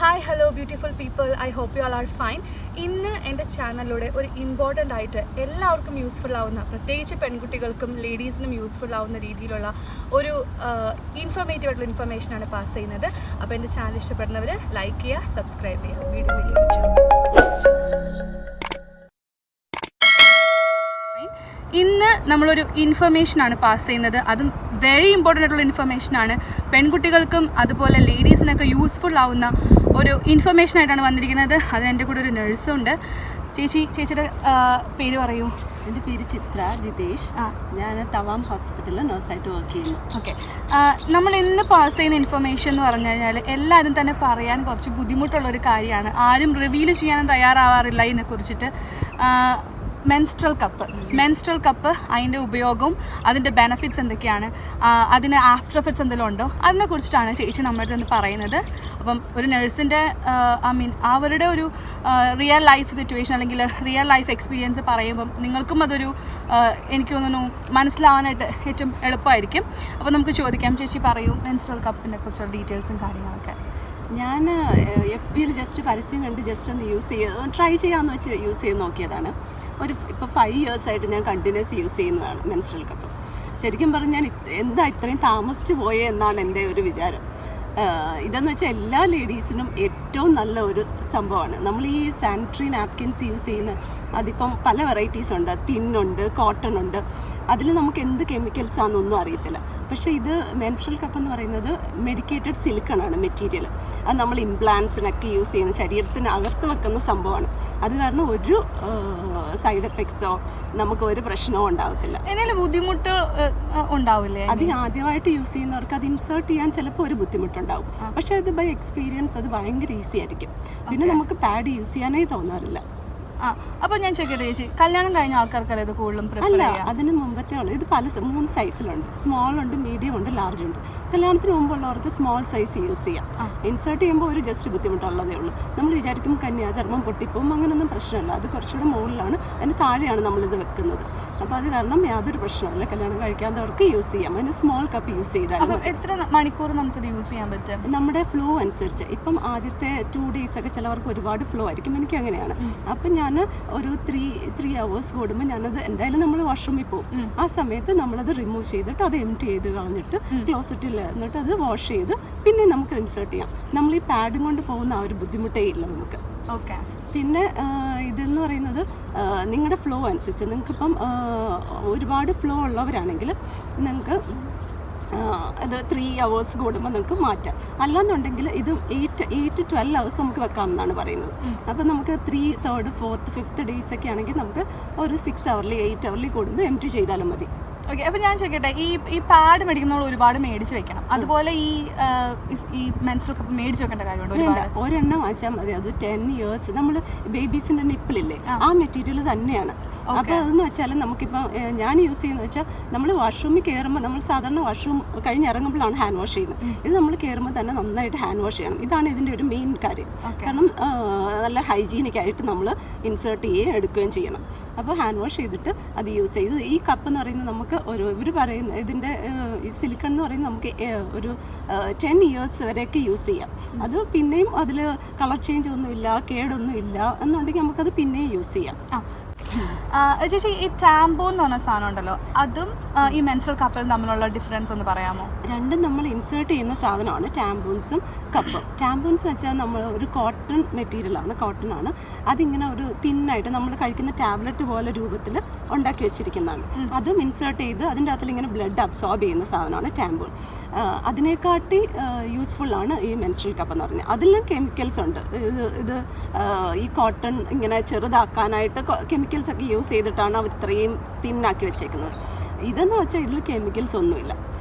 Hi hello beautiful people, I hope you all are fine. ഇന്ന് എൻ്റെ ചാനലിലൂടെ ഒരു ഇമ്പോർട്ടൻ്റ് ആയിട്ട് എല്ലാവർക്കും യൂസ്ഫുൾ ആവുന്ന, പ്രത്യേകിച്ച് പെൺകുട്ടികൾക്കും ലേഡീസിനും യൂസ്ഫുൾ ആവുന്ന രീതിയിലുള്ള ഒരു ഇൻഫോർമേറ്റീവ് ആയിട്ടുള്ള ഇൻഫർമേഷനാണ് പാസ് ചെയ്യുന്നത്. അപ്പോൾ എൻ്റെ ചാനൽ ഇഷ്ടപ്പെടുന്നവർ ലൈക്ക് ചെയ്യുക, സബ്സ്ക്രൈബ് ചെയ്യുക. വീഡിയോയിലേക്ക് ഇന്ന് നമ്മളൊരു ഇൻഫർമേഷനാണ് പാസ് ചെയ്യുന്നത്. അതും വെരി ഇമ്പോർട്ടൻ്റ് ആയിട്ടുള്ള ഇൻഫർമേഷനാണ്. പെൺകുട്ടികൾക്കും അതുപോലെ ലേഡീസിനൊക്കെ യൂസ്ഫുൾ ആവുന്ന ഒരു ഇൻഫർമേഷനായിട്ടാണ് വന്നിരിക്കുന്നത്. അതിന് എൻ്റെ കൂടെ ഒരു നഴ്സുണ്ട്. ചേച്ചിയുടെ പേര് പറയൂ. എൻ്റെ പേര് ചിത്ര ജിതേഷ്. ഞാൻ തവാം ഹോസ്പിറ്റലിൽ നഴ്സായിട്ട് വർക്ക് ചെയ്യുന്നു. ഓക്കെ, നമ്മൾ ഇന്ന് പാസ് ചെയ്യുന്ന ഇൻഫർമേഷൻ എന്ന് പറഞ്ഞു കഴിഞ്ഞാൽ എല്ലാവരും തന്നെ പറയാൻ കുറച്ച് ബുദ്ധിമുട്ടുള്ളൊരു കാര്യമാണ്. ആരും റിവീൽ ചെയ്യാനും തയ്യാറാവാറില്ല ഇതിനെക്കുറിച്ചിട്ട്. മെൻസ്ട്രൽ കപ്പ് അതിൻ്റെ ഉപയോഗവും അതിൻ്റെ ബെനഫിറ്റ്സ് എന്തൊക്കെയാണ്, അതിന് ആഫ്റ്റർ എഫക്ട്സ് എന്തെങ്കിലും ഉണ്ടോ, അതിനെക്കുറിച്ചിട്ടാണ് ചേച്ചി നമ്മുടെ അടുത്ത് പറയുന്നത്. അപ്പം ഒരു നഴ്സിൻ്റെ അവരുടെ ഒരു റിയൽ ലൈഫ് സിറ്റുവേഷൻ അല്ലെങ്കിൽ റിയൽ ലൈഫ് എക്സ്പീരിയൻസ് പറയുമ്പം നിങ്ങൾക്കും അതൊരു എനിക്ക് തോന്നുന്നു മനസ്സിലാവാനായിട്ട് ഏറ്റവും എളുപ്പമായിരിക്കും. അപ്പോൾ നമുക്ക് ചോദിക്കാം, ചേച്ചി പറയൂ മെൻസ്ട്രൽ കപ്പിനെ കുറിച്ചുള്ള ഡീറ്റെയിൽസും കാര്യങ്ങളൊക്കെ. ഞാൻ FBയിൽ ജസ്റ്റ് പരസ്യം കണ്ട് ജസ്റ്റ് ഒന്ന് ട്രൈ ചെയ്യാമെന്ന് വെച്ച് യൂസ് ചെയ്ത് നോക്കിയതാണ്. ഇപ്പോൾ 5 years ഞാൻ കണ്ടിന്യൂസ് യൂസ് ചെയ്യുന്നതാണ് മെൻസ്ട്രൽ കപ്പ്. ശരിക്കും പറഞ്ഞാൽ എന്താ ഇത്രയും താമസിച്ച് പോയേ എന്നാണ് എൻ്റെ ഒരു വിചാരം. ഇതെന്ന് വെച്ചാൽ എല്ലാ ലേഡീസിനും ഏറ്റവും നല്ല ഒരു സംഭവമാണ്. നമ്മൾ ഈ സാനിറ്ററി നാപ്കിൻസ് യൂസ് ചെയ്യുന്ന അതിപ്പം പല വെറൈറ്റീസ് ഉണ്ട്. തിന്നുണ്ട്, കോട്ടൺ ഉണ്ട്. അതിൽ നമുക്ക് എന്ത് കെമിക്കൽസ് ആണെന്നൊന്നും അറിയത്തില്ല. പക്ഷേ ഇത് മെൻസ്ട്രൽ കപ്പ് എന്ന് പറയുന്നത് മെഡിക്കേറ്റഡ് സിലിക്കണാണ് മെറ്റീരിയൽ. അത് നമ്മൾ ഇംപ്ലാന്റ്സിനൊക്കെ യൂസ് ചെയ്യുന്ന ശരീരത്തിന് അകത്ത് വെക്കുന്ന സംഭവമാണ്. അത് കാരണം ഒരു സൈഡ് എഫക്ട്സോ നമുക്ക് ഒരു പ്രശ്നവും ഉണ്ടാകത്തില്ല. എന്തെങ്കിലും ബുദ്ധിമുട്ട് ഉണ്ടാവില്ലേ? അത് ആദ്യമായിട്ട് യൂസ് ചെയ്യുന്നവർക്ക് അത് ഇൻസേർട്ട് ചെയ്യാൻ ചിലപ്പോൾ ഒരു ബുദ്ധിമുട്ടുണ്ടാവും. പക്ഷേ അത് ബൈ എക്സ്പീരിയൻസ് അത് ഭയങ്കര ഈസി ആയിരിക്കും. പിന്നെ നമുക്ക് പാഡ് യൂസ് ചെയ്യാനേ തോന്നാറില്ല. അപ്പോൾ ഞാൻ ചോദിക്കട്ടെ ചേച്ചി, കല്യാണം കഴിഞ്ഞ ആൾക്കാർക്കല്ലേ ഇത് കൂടുതലും പ്രിഫർ ചെയ്യാം? അതിന് മുമ്പത്തെ ഉള്ളത് ഇത് 3 സൈസിലുണ്ട്. സ്മോൾ ഉണ്ട്, മീഡിയം ഉണ്ട്, ലാർജ് ഉണ്ട്. കല്യാണത്തിന് മുമ്പുള്ളവർക്ക് സ്മോൾ സൈസ് യൂസ് ചെയ്യാം. ഇൻസേർട്ട് ചെയ്യുമ്പോൾ ഒരു ജസ്റ്റ് ബുദ്ധിമുട്ടുള്ളതേ ഉള്ളൂ. നമ്മൾ വിചാരിക്കും കന്യാചർമ്മം പൊട്ടിപ്പോവും, അങ്ങനെയൊന്നും പ്രശ്നമല്ല. അത് കുറച്ചുകൂടെ മുകളിലാണ്, അതിന് താഴെയാണ് നമ്മളിത് വെക്കുന്നത്. അപ്പോൾ അത് കാരണം യാതൊരു പ്രശ്നമല്ല. കല്യാണം കഴിക്കാത്തവർക്ക് യൂസ് ചെയ്യാം. അതിന് സ്മോൾ കപ്പ് യൂസ് ചെയ്താൽ. എത്ര മണിക്കൂർ നമുക്കിത് യൂസ് ചെയ്യാൻ പറ്റും? നമ്മുടെ ഫ്ലോ അനുസരിച്ച്. ഇപ്പം ആദ്യത്തെ 2 days ഒക്കെ ചിലവർക്ക് ഒരുപാട് ഫ്ലോ ആയിരിക്കും. എനിക്ക് അങ്ങനെയാണ്. അപ്പം ഞാൻ ഒരു 3 hours കൂടുമ്പോൾ ഞാനത് എന്തായാലും നമ്മൾ വാഷ്റൂമിൽ പോകും. ആ സമയത്ത് നമ്മളത് റിമൂവ് ചെയ്തിട്ട് അത് എംപ്റ്റി ചെയ്ത് കളഞ്ഞിട്ട് ക്ലോസറ്റിൽ എന്നിട്ട് അത് വാഷ് ചെയ്ത് പിന്നെ നമുക്ക് ഇൻസേർട്ട് ചെയ്യാം. നമ്മൾ ഈ പാഡും കൊണ്ട് പോകുന്ന ആ ഒരു ബുദ്ധിമുട്ടേ ഇല്ല നമുക്ക്. ഓക്കെ. പിന്നെ ഇതെന്ന് പറയുന്നത് നിങ്ങളുടെ ഫ്ലോ അനുസരിച്ച്. നിങ്ങൾക്കിപ്പം ഒരുപാട് ഫ്ലോ ഉള്ളവരാണെങ്കിൽ നിങ്ങൾക്ക് അത് 3 hours കൂടുമ്പോൾ നിങ്ങൾക്ക് മാറ്റാം. അല്ലാന്നുണ്ടെങ്കിൽ ഇത് 8 to 12 hours നമുക്ക് വെക്കാമെന്നാണ് പറയുന്നത്. അപ്പോൾ നമുക്ക് 3, 3rd, 4th, 5th days ഒക്കെ ആണെങ്കിൽ നമുക്ക് ഒരു 6 hourly 8 hourly കൂടുമ്പോൾ എംപ്റ്റി ചെയ്താലും മതി. ഓക്കെ. അപ്പോൾ ഞാൻ ചോദിക്കട്ടെ, ഈ പാഡ് മേടിക്കുന്നവൾ ഒരുപാട് മേടിച്ച് വെക്കണം, അതുപോലെ ഈ മെൻസ്ട്രൽ കപ്പ് മേടിച്ച് വെക്കേണ്ട കാര്യമുണ്ടോ? ഒരെണ്ണം വാങ്ങിച്ചാൽ മതി. അത് 10 years. നമ്മൾ ബേബീസിൻ്റെ നിപ്പിളില്ലേ, ആ മെറ്റീരിയൽ തന്നെയാണ്. അപ്പോൾ അതെന്ന് വെച്ചാൽ നമുക്കിപ്പോൾ ഞാൻ യൂസ് ചെയ്യുന്നത് വെച്ചാൽ നമ്മൾ വാഷ്റൂമിൽ കയറുമ്പോൾ നമ്മൾ സാധാരണ വാഷ്റൂം കഴിഞ്ഞ് ഇറങ്ങുമ്പോഴാണ് ഹാൻഡ് വാഷ് ചെയ്യുന്നത്. ഇത് നമ്മൾ കയറുമ്പോൾ തന്നെ നന്നായിട്ട് ഹാൻഡ് വാഷ് ചെയ്യണം. ഇതാണ് ഇതിൻ്റെ ഒരു മെയിൻ കാര്യം. കാരണം നല്ല ഹൈജീനിക് ആയിട്ട് നമ്മൾ ഇൻസേർട്ട് ചെയ്യുകയും എടുക്കുകയും ചെയ്യണം. അപ്പോൾ ഹാൻഡ് വാഷ് ചെയ്തിട്ട് അത് യൂസ് ചെയ്ത് ഈ കപ്പ് എന്ന് പറയുന്നത് നമുക്ക് ഇവർ പറയുന്ന ഇതിൻ്റെ ഈ സിലിക്കൺ എന്ന് പറയുന്നത് നമുക്ക് ഒരു 10 years വരെയൊക്കെ യൂസ് ചെയ്യാം. അത് പിന്നെയും അതിൽ കളർ ചേഞ്ച് ഒന്നുമില്ല, കേടൊന്നും ഇല്ല എന്നുണ്ടെങ്കിൽ നമുക്കത് പിന്നെയും യൂസ് ചെയ്യാം. ചേച്ചി, ഈ ടാമ്പോ എന്ന് പറഞ്ഞ സാധനം ഉണ്ടല്ലോ, അതും ഈ മെൻസ്ട്രൽ കപ്പിലും തമ്മിലുള്ള ഡിഫറൻസ് ഒന്ന് പറയാമോ? രണ്ടും നമ്മൾ ഇൻസേർട്ട് ചെയ്യുന്ന സാധനമാണ് ടാമ്പൂൺസും കപ്പും. ടാമ്പൂൺസ് വെച്ചാൽ നമ്മൾ ഒരു കോട്ടൺ മെറ്റീരിയലാണ്, കോട്ടണാണ്. അതിങ്ങനെ ഒരു തിന്നായിട്ട് നമ്മൾ കഴിക്കുന്ന ടാബ്ലറ്റ് പോലെ രൂപത്തിൽ ഉണ്ടാക്കി വെച്ചിരിക്കുന്നതാണ്. അതും ഇൻസേർട്ട് ചെയ്ത് അതിൻ്റെ അകത്തിൽ ഇങ്ങനെ ബ്ലഡ് അബ്സോർബ് ചെയ്യുന്ന സാധനമാണ് ടാമ്പൂൺ. അതിനെക്കാട്ടി യൂസ്ഫുള്ളാണ് ഈ മെൻസ്ട്രൽ കപ്പ് എന്ന് പറഞ്ഞാൽ. അതിലും കെമിക്കൽസ് ഉണ്ട്. ഇത് ഈ കോട്ടൺ ഇങ്ങനെ ചെറുതാക്കാനായിട്ട് കെമിക്കൽസ് ഒക്കെ യൂസ് ചെയ്തിട്ടാണ് അവർ ഇത്രയും തിന്നാക്കി വെച്ചേക്കുന്നത്. ഇതെന്ന് വെച്ചാൽ ഇതിൽ കെമിക്കൽസ് ഒന്നുമില്ല.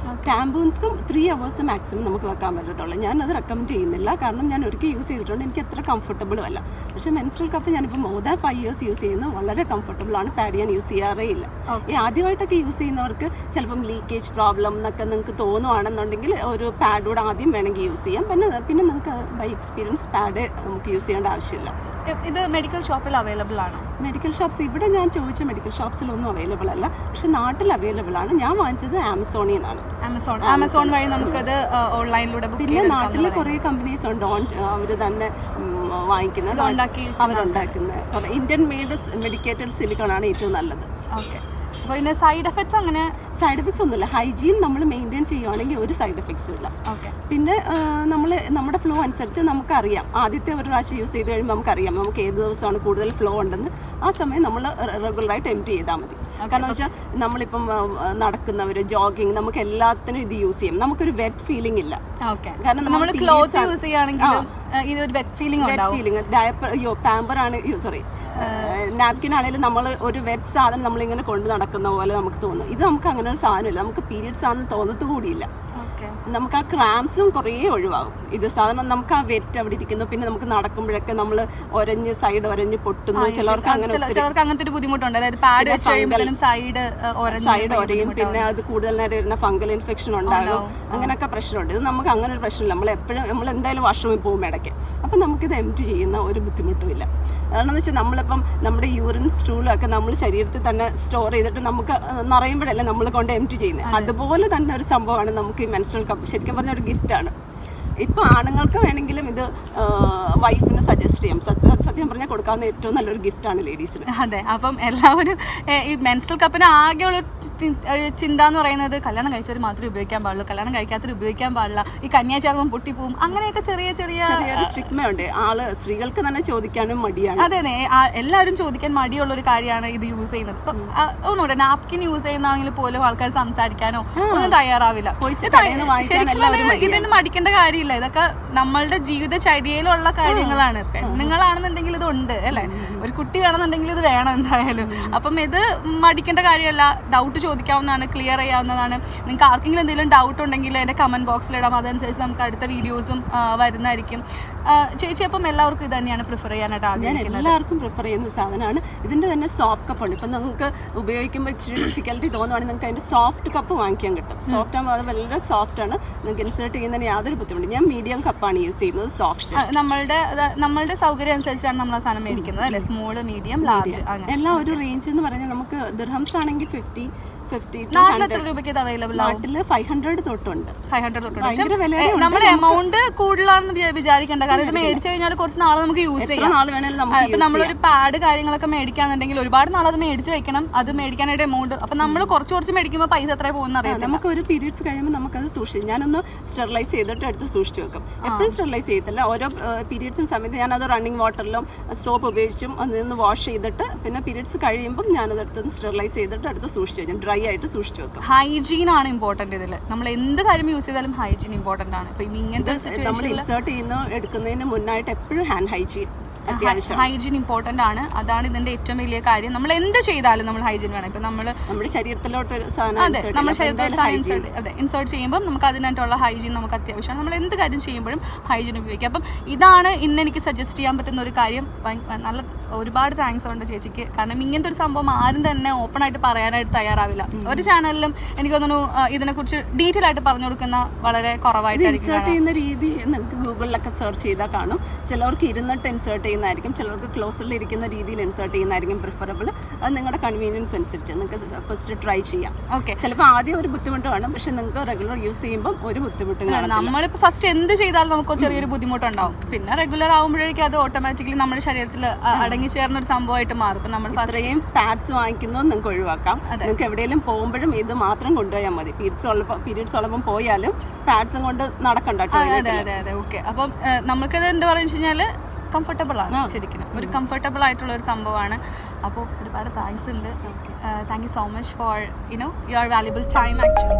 ടാമ്പൂൺസും 3 hours മാക്സിമം നമുക്ക് വെക്കാൻ പറ്റത്തുള്ളൂ. ഞാനത് റെക്കമെൻഡ് ചെയ്യുന്നില്ല, കാരണം ഞാൻ ഒരിക്കൽ യൂസ് ചെയ്തിട്ടുണ്ട്, എനിക്ക് അത്ര കംഫർട്ടബിളും അല്ല. പക്ഷേ മെൻസ്ട്രൽ കപ്പ് ഞാനിപ്പോൾ മോർ ദാൻ 5 years യൂസ് ചെയ്യുന്നത് വളരെ കംഫർട്ടബിളാണ്. പാഡ് ഞാൻ യൂസ് ചെയ്യാറേ ഇല്ല. ഈ ആദ്യമായിട്ടൊക്കെ യൂസ് ചെയ്യുന്നവർക്ക് ചിലപ്പം ലീക്കേജ് പ്രോബ്ലം എന്നൊക്കെ നിങ്ങൾക്ക് തോന്നുവാണെന്നുണ്ടെങ്കിൽ ഒരു പാഡൂടെ ആദ്യം വേണമെങ്കിൽ യൂസ് ചെയ്യാം. പിന്നെ നിങ്ങൾക്ക് ബൈ എക്സ്പീരിയൻസ് പാഡ് നമുക്ക് യൂസ് ചെയ്യേണ്ട ആവശ്യമില്ല. ഇത് മെഡിക്കൽ ഷോപ്പിൽ അവൈലബിൾ ആണ്? മെഡിക്കൽ ഷോപ്സ് ഇവിടെ ഞാൻ ചോദിച്ച മെഡിക്കൽ ഷോപ്സിലൊന്നും അവൈലബിൾ അല്ല, പക്ഷെ നാട്ടിൽ അവൈലബിൾ ആണ്. ഞാൻ വാങ്ങിച്ചത് ആമസോണിൽ നിന്നാണ്. ആമസോൺ വഴി നമുക്കത് ഓൺലൈനിലൂടെ ബുക്ക് പിന്നെ നാട്ടിൽ കുറേ കമ്പനീസ് ഉണ്ട് അവർ തന്നെ വാങ്ങിക്കുന്നത്, അവരുണ്ടാക്കുന്നത്. ഇന്ത്യൻ മെയ്ഡ് മെഡിക്കേറ്റഡ് സിലിക്കോൺ ആണ് ഏറ്റവും നല്ലത്. ഓക്കെ. അപ്പോൾ ഇതിന് സൈഡ് എഫക്ട്സ് അങ്ങനെ? സൈഡ് എഫക്ട്സ് ഒന്നുമില്ല. ഹൈജീൻ നമ്മൾ മെയിൻറ്റെയിൻ ചെയ്യുവാണെങ്കിൽ ഒരു സൈഡ് എഫക്ട്സും ഇല്ല. ഓക്കെ. പിന്നെ നമ്മുടെ ഫ്ലോ അനുസരിച്ച് നമുക്കറിയാം, ആദ്യത്തെ ഒരു പ്രാവശ്യം യൂസ് ചെയ്ത് കഴിയുമ്പോൾ നമുക്കറിയാം നമുക്ക് ഏത് ദിവസമാണ് കൂടുതൽ ഫ്ലോ ഉണ്ടെന്ന്. ആ സമയം നമ്മൾ റെഗുലറായിട്ട് എംപ്റ്റി ചെയ്താൽ മതി. കാരണം വെച്ചാൽ നമ്മളിപ്പം നടക്കുന്നവർ, ജോഗിങ്, നമുക്ക് എല്ലാത്തിനും ഇത് യൂസ് ചെയ്യാം. നമുക്കൊരു വെറ്റ് ഫീലിംഗ് ഇല്ല. കാരണം നമ്മൾ ക്ലോത്ത് യൂസ് ചെയ്യുകയാണെങ്കിലും വെറ്റ് ഫീലിംഗ് ഡയപ്പർ പാമ്പർ ആണ് സോറി നാപ്കിൻ ആണെങ്കിലും നമ്മൾ ഒരു വെറ്റ് സാധനം നമ്മളിങ്ങനെ കൊണ്ട് നടക്കുന്ന പോലെ നമുക്ക് തോന്നും. ഇത് നമുക്ക് അങ്ങനെ ഒരു സാധനമില്ല. നമുക്ക് പീരിയഡ്സ് ആണെന്ന് തോന്നത്ത് കൂടിയില്ല. നമുക്ക് ആ ക്രാംസും കുറേ ഒഴിവാകും. ഇത് സാധനം നമുക്ക് ആ വെറ്റ് അവിടെ ഇരിക്കുന്നു. പിന്നെ നമുക്ക് നടക്കുമ്പോഴൊക്കെ നമ്മൾ സൈഡ് ഒരഞ്ഞ് പൊട്ടുന്നു. ചിലർക്ക് അങ്ങനത്തെ ഒരു ബുദ്ധിമുട്ടുണ്ട്. അതായത് പാഡ് വെച്ച് കഴിയുമ്പോഴും സൈഡ് ഒരയും. പിന്നെ അത് കൂടുതൽ നേരം ഇരുന്ന ഫംഗൽ ഇൻഫെക്ഷൻ ഉണ്ടാകും. അങ്ങനെയൊക്കെ പ്രശ്നമുണ്ട്. ഇത് നമുക്ക് അങ്ങനെ ഒരു പ്രശ്നമില്ല. നമ്മൾ എന്തായാലും വാഷ്റൂമിൽ പോകും ഇടയ്ക്ക്. അപ്പം നമുക്കിത് എംപ്റ്റി ചെയ്യുന്ന ഒരു ബുദ്ധിമുട്ടുമില്ല. കാരണം എന്ന് വെച്ചാൽ നമ്മളിപ്പം നമ്മുടെ യൂറിൻ സ്റ്റൂളൊക്കെ നമ്മൾ ശരീരത്തിൽ തന്നെ സ്റ്റോർ ചെയ്തിട്ട് നമുക്ക് നിറയുമ്പോഴല്ലേ നമ്മൾ കൊണ്ട് എംപ്റ്റി ചെയ്യുന്നത്. അതുപോലെ തന്നെ ഒരു സംഭവമാണ് നമുക്ക് ഈ മെൻസ്ട്രൽ കപ്പ്. ശരിക്കും പറഞ്ഞ ഒരു ഗിഫ്റ്റാണ്. ഇപ്പോൾ ആണുങ്ങൾക്ക് വേണമെങ്കിലും ഇത് വൈഫിന് സജസ്റ്റ് ചെയ്യാം. സത്യം പറഞ്ഞാൽ കൊടുക്കാവുന്ന ഏറ്റവും നല്ലൊരു ഗിഫ്റ്റാണ് ലേഡീസിന്. അതെ. അപ്പം എല്ലാവരും ഈ മെൻസ്ട്രൽ കപ്പിന് ആകെയുള്ള ചിന്ത എന്ന് പറയുന്നത് കല്യാണം കഴിച്ചവർ മാത്രമേ ഉപയോഗിക്കാൻ പാടുള്ളൂ, കല്യാണം കഴിക്കാത്തവർ ഉപയോഗിക്കാൻ പാടില്ല, ഈ കന്യാചർമ്മം പൊട്ടിപ്പോവും, അങ്ങനെയൊക്കെ ചെറിയ സ്റ്റിഗ്മയുണ്ട്. സ്ത്രീകൾക്ക് തന്നെ ചോദിക്കാനും മടിയാണ്. അതെ അതെ, എല്ലാവരും ചോദിക്കാൻ മടിയുള്ള ഒരു കാര്യമാണ് ഇത് യൂസ് ചെയ്യുന്നത്. ഇപ്പം ഒന്നുകൂടെ നാപ്കിൻ യൂസ് ചെയ്യുന്നതാണെങ്കിൽ പോലും ആൾക്കാർ സംസാരിക്കാനോ ഒന്നും തയ്യാറാവില്ല. ഇതിന് മടിക്കേണ്ട കാര്യമില്ല. ഇതൊക്കെ നമ്മളുടെ ജീവിതചര്യയിലുള്ള കാര്യങ്ങളാണ്. പെണ്ണുങ്ങളാണെന്നുണ്ടെങ്കിൽ ഇതുണ്ട് അല്ലേ, ഒരു കുട്ടി വേണമെന്നുണ്ടെങ്കിൽ ഇത് വേണം എന്തായാലും. അപ്പം ഇത് മടിക്കേണ്ട കാര്യമല്ല. ഡൗട്ട് ചോദിക്കാവുന്നതാണ്, ക്ലിയർ ചെയ്യാവുന്നതാണ്. നിങ്ങൾക്ക് ആർക്കെങ്കിലും എന്തെങ്കിലും ഡൗട്ട് ഉണ്ടെങ്കിൽ എൻ്റെ കമൻറ്റ് ബോക്സിലിടാം. അതനുസരിച്ച് നമുക്ക് അടുത്ത വീഡിയോസും വരുന്നതായിരിക്കും. ചേച്ചി അപ്പം എല്ലാവർക്കും ഇത് തന്നെയാണ് പ്രിഫർ ചെയ്യാനായിട്ട് ആഗ്രഹിക്കുന്നത്? എല്ലാവർക്കും പ്രിഫർ ചെയ്യുന്ന സാധനമാണ്. ഇതിൻ്റെ തന്നെ സോഫ്റ്റ് കപ്പുണ്ട്. ഇപ്പം നിങ്ങൾക്ക് ഉപയോഗിക്കുമ്പോൾ ഇച്ചിരി ഡിഫിക്കൽട്ടി തോന്നുവാണെങ്കിൽ നിങ്ങൾക്ക് അതിൻ്റെ സോഫ്റ്റ് കപ്പ് വാങ്ങിക്കാൻ കിട്ടും. സോഫ്റ്റ് ആകുമ്പോൾ അത് വളരെ സോഫ്റ്റ് ആണ്. നിങ്ങൾക്ക് ഇൻസേർട്ട് ചെയ്യുന്നതിന് യാതൊരു ബുദ്ധിമുട്ട്. ഞാൻ മീഡിയം കപ്പാണ് യൂസ് ചെയ്യുന്നത്. സോഫ്റ്റ് നമ്മളുടെ സൗകര്യം അനുസരിച്ചാണ് നമ്മൾ ആ സാധനം മേടിക്കുന്നത് അല്ലേ? സ്മോൾ, മീഡിയം, ലാർജ് എല്ലാം ഒരു റേഞ്ച് എന്ന് പറഞ്ഞാൽ നമുക്ക് ദിർഹംസ് ആണെങ്കിൽ 50 നാട്ടിൽ എത്ര രൂപയ്ക്ക് ഇത് അവൈലബിൾ ആവും? നാട്ടിൽ 500 തൊട്ടുണ്ട്. നമ്മൾ എമൗണ്ട് കൂടുതലാണെന്ന് വിചാരിക്കേണ്ട. കാരണം ഇത് മേടിച്ചു കഴിഞ്ഞാൽ കുറച്ച് നാൾ നമുക്ക് യൂസ് ചെയ്യാം. നമ്മളൊരു പാഡ് കാര്യങ്ങളൊക്കെ മേടിക്കാന്നുണ്ടെങ്കിൽ ഒരുപാട് നാൾ അത് മേടിച്ച് വെക്കണം. അത് മേടിക്കാനായിട്ട് എമൗണ്ട്. അപ്പൊ നമ്മൾ കുറച്ച് മേടിക്കുമ്പോൾ പൈസ എത്ര പോകുന്ന അറിയാം. നമുക്ക് ഒരു പീരീഡ്സ് കഴിയുമ്പോൾ നമുക്കത് സൂക്ഷിച്ചു. ഞാനൊന്ന് സ്റ്റെറിലൈസ് ചെയ്തിട്ട് എടുത്ത് സൂക്ഷിച്ചു വെക്കും. എപ്പോഴും സ്റ്റെറിലൈസ് ചെയ്യത്തില്ല. ഓരോ പീരീഡ്സിന് സമയത്ത് ഞാനത് റണ്ണിങ് വാട്ടറിലും സോപ്പ് ഉപയോഗിച്ചും അതിൽ വാഷ് ചെയ്തിട്ട് പിന്നെ പീരീഡ്സ് കഴിയുമ്പോൾ ഞാനതെടുത്ത് സ്റ്റെറിലൈസ് ചെയ്തിട്ട് എടുത്ത് സൂക്ഷിച്ചു വെക്കും. ഡ്രൈ ആയിട്ട് സൂക്ഷിച്ചു വെക്കും. ഹൈജീൻ ആണ് ഇമ്പോർട്ടന്റ് ഇതിൽ. നമ്മൾ എന്ത് കാര്യം യൂസ് ചെയ്താലും ഹൈജീൻ ഇമ്പോർട്ടന്റ് ആണ്. ഇപ്പൊ ഇങ്ങനത്തെ നമ്മൾ ഇൻസേർട്ട് ചെയ്യുന്ന എടുക്കുന്നതിന് മുന്നായിട്ട് എപ്പോഴും ഹാൻഡ് ഹൈജീൻ ഇമ്പോർട്ടന്റ് ആണ്. അതാണ് ഇതിന്റെ ഏറ്റവും വലിയ കാര്യം. നമ്മൾ എന്ത് ചെയ്താലും നമ്മൾ ഹൈജീൻ വേണം. ഇപ്പൊ നമ്മുടെ ശരീരത്തിലോട്ട് നമ്മുടെ ശരീരത്തിൽ ഇൻസേർട്ട് ചെയ്യുമ്പോൾ നമുക്ക് അതിനായിട്ടുള്ള ഹൈജീൻ നമുക്ക് അത്യാവശ്യമാണ്. നമ്മൾ എന്ത് കാര്യം ചെയ്യുമ്പോഴും ഹൈജീൻ ഉപയോഗിക്കുക. അപ്പം ഇതാണ് ഇന്ന് എനിക്ക് സജസ്റ്റ് ചെയ്യാൻ പറ്റുന്ന ഒരു കാര്യം. ഒരുപാട് താങ്ക്സ് ഉണ്ട് ചേച്ചിക്ക്. കാരണം ഇങ്ങനത്തെ ഒരു സംഭവം ആരും തന്നെ ഓപ്പൺ ആയിട്ട് പറയാനായിട്ട് തയ്യാറാവില്ല. ഒരു ചാനലിലും എനിക്ക് തോന്നുന്നു ഇതിനെക്കുറിച്ച് ഡീറ്റെയിൽ ആയിട്ട് പറഞ്ഞു കൊടുക്കുന്ന വളരെ കുറവായിട്ടായിരിക്കും. ഇൻസേർട്ട് ചെയ്യുന്ന രീതി നിങ്ങൾക്ക് ഗൂഗിളിലൊക്കെ സെർച്ച് ചെയ്താൽ കാണും. ചിലവർക്ക് ഇരുന്നിട്ട് ഇൻസേർട്ട് ചെയ്യുന്നതായിരിക്കും, ചിലർക്ക് ക്ലോസിൽ ഇരിക്കുന്ന രീതിയിൽ ഇൻസേർട്ട് ചെയ്യുന്നതായിരിക്കും പ്രിഫറബിൾ. അത് നിങ്ങളുടെ കൺവീനിയൻസ് അനുസരിച്ച് നിങ്ങൾക്ക് ഫസ്റ്റ് ട്രൈ ചെയ്യാം. ചിലപ്പോൾ ആദ്യം ഒരു ബുദ്ധിമുട്ട് കാണും, പക്ഷെ നിങ്ങൾക്ക് റെഗുലർ യൂസ് ചെയ്യുമ്പോൾ ഒരു ബുദ്ധിമുട്ടും കാണും. നമ്മളിപ്പോൾ ഫസ്റ്റ് എന്ത് ചെയ്താലും നമുക്ക് ചെറിയൊരു ബുദ്ധിമുട്ടുണ്ടാവും. പിന്നെ റെഗുലർ ആകുമ്പോഴേക്കും അത് ഓട്ടോമാറ്റിക്കലി നമ്മുടെ ശരീരത്തിൽ അടങ്ങി ചേർന്ന ഒരു സംഭവമായിട്ട് മാറും. ഇപ്പം നമ്മൾ അത്രയും പാഡ്സ് വാങ്ങിക്കുന്നത് നിങ്ങൾക്ക് ഒഴിവാക്കാം. നിങ്ങൾക്ക് എവിടെയെങ്കിലും പോകുമ്പോഴും ഇത് മാത്രം കൊണ്ടുപോയാൽ മതി. പീരീഡ്സ് ഉള്ളപ്പം പോയാലും പാഡ്സും കൊണ്ട് നടക്കണ്ട. അതെ. ഓക്കെ. അപ്പം നമുക്കത് എന്താ പറയുക വെച്ച് കഴിഞ്ഞാൽ കംഫർട്ടബിൾ ആണ്. ശരിക്കും ഒരു കംഫർട്ടബിൾ ആയിട്ടുള്ള ഒരു സംഭവമാണ്. അപ്പോൾ ഒരുപാട് താങ്ക്സ് ഉണ്ട്. Thank you so much for your valuable time actually.